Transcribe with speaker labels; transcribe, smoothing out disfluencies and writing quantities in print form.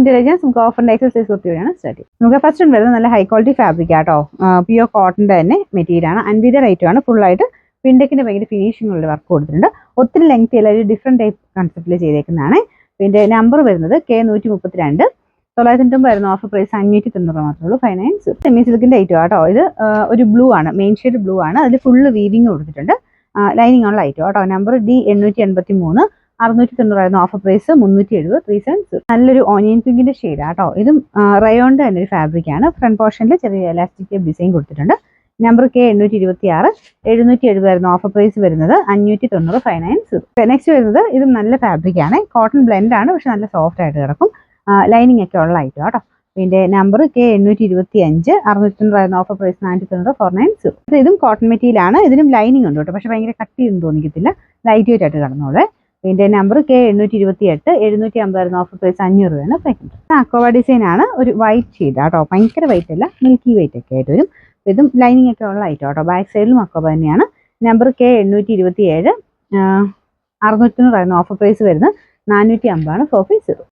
Speaker 1: Intelligence നമുക്ക് ഓഫറിന്റെ exercise ഒത്തിരിയാണ് start ചെയ്യും. നമുക്ക് ഫസ്റ്റ് വരുന്നത് നല്ല ഹൈ ക്വാളിറ്റി ഫാബ്രിക് ആട്ടോ, പ്യൂർ കോട്ടന്റെ തന്നെ മെറ്റീരിയൽ ആണ്. 5 മീറ്റർ റേറ്റും ആണ്. ഫുൾ ആയിട്ട് പിൻഡെക്കിന് ഭയങ്കര ഫിനിഷിംഗുള്ള വർക്ക് കൊടുത്തിട്ടുണ്ട്. ഒത്തിരി ലെങ്ത് അല്ല, ഒരു ഡിഫറെന്റ് ടൈപ്പ് കൺസെപ്റ്റിൽ ചെയ്തേക്കുന്നതാണ്. പിന്നെ നമ്പർ വരുന്നത് K132. 990 വരുന്ന ഓഫർ പ്രൈസ് 590 മാത്രമേ ഉള്ളൂ. 59 സെമി സിൽക്കിന്റെ ഐറ്റം ആട്ടോ. ഇത് ഒരു ബ്ലൂ ആണ്, മെയിൻ ഷെയ്ഡ് ബ്ലൂ ആണ്. അതിൽ ഫുള്ള് വീവിങ് കൊടുത്തിട്ടുണ്ട്. ലൈനിങ് ഉള്ള ഐറ്റം ആട്ടോ. Number D883. 690 ആയിരുന്നു ഓഫർ പ്രൈസ്. 370 370. നല്ലൊരു ഓനിയൻ പിങ്കിന്റെ ഷെയ്ഡ് ആട്ടോ. ഇതും റയോണിന്റെ തന്നെ ഒരു ഫാബ്രിക് ആണ്. ഫ്രണ്ട് പോർഷനിൽ ചെറിയ എലാസ്റ്റിക് ഡിസൈൻ കൊടുത്തിട്ടുണ്ട്. Number K826. 770 ആയിരുന്നു ഓഫർ പ്രൈസ് വരുന്നത്. 590 590. നെക്സ്റ്റ് വരുന്നത് ഇതും നല്ല ഫാബ്രിക് ആണ്. കോട്ടൺ ബ്ലെൻഡ് ആണ്, പക്ഷെ നല്ല സോഫ്റ്റ് ആയിട്ട് കിടക്കും. ലൈനിങ് ഒക്കെ ഉള്ള ഐറ്റം കേട്ടോ. പിന്നെ നമ്പർ K825. 690 ആയിരുന്നു ഓഫർ പ്രൈസ്. 490 490. ഇതും കോട്ടൺ മെറ്റീരിയൽ ആണ്. ഇതിനും ലൈനിങ് ഉണ്ട് കേട്ടോ, പക്ഷെ ഭയങ്കര കട്ടിയൊന്നും തോന്നിക്കത്തില്ല. ലൈറ്റ് വെയിറ്റ് ആയിട്ട് കിടന്നോളെ. പിന്നെ നമ്പർ K828. 750 ആയിരുന്നു ഓഫർ പ്രൈസ്. 500 രൂപയാണ്. 500. അക്കോവ ഡിസൈൻ ആണ്. ഒരു വൈറ്റ് ഷെയ്ഡ് ആട്ടോ, ഭയങ്കര വൈറ്റ് അല്ല, മിൽക്കി വൈറ്റ് ഒക്കെ ആയിട്ട് വരും. ഇതും ലൈനിങ് ഒക്കെ ഉള്ള ഐറ്റം കേട്ടോ. ബാക്ക് സൈഡിലും അക്കോവ തന്നെയാണ്. Number K827. 690 ആയിരുന്നു ഓഫർ പ്രൈസ് വരുന്നത്. 450 ആണ്. 450.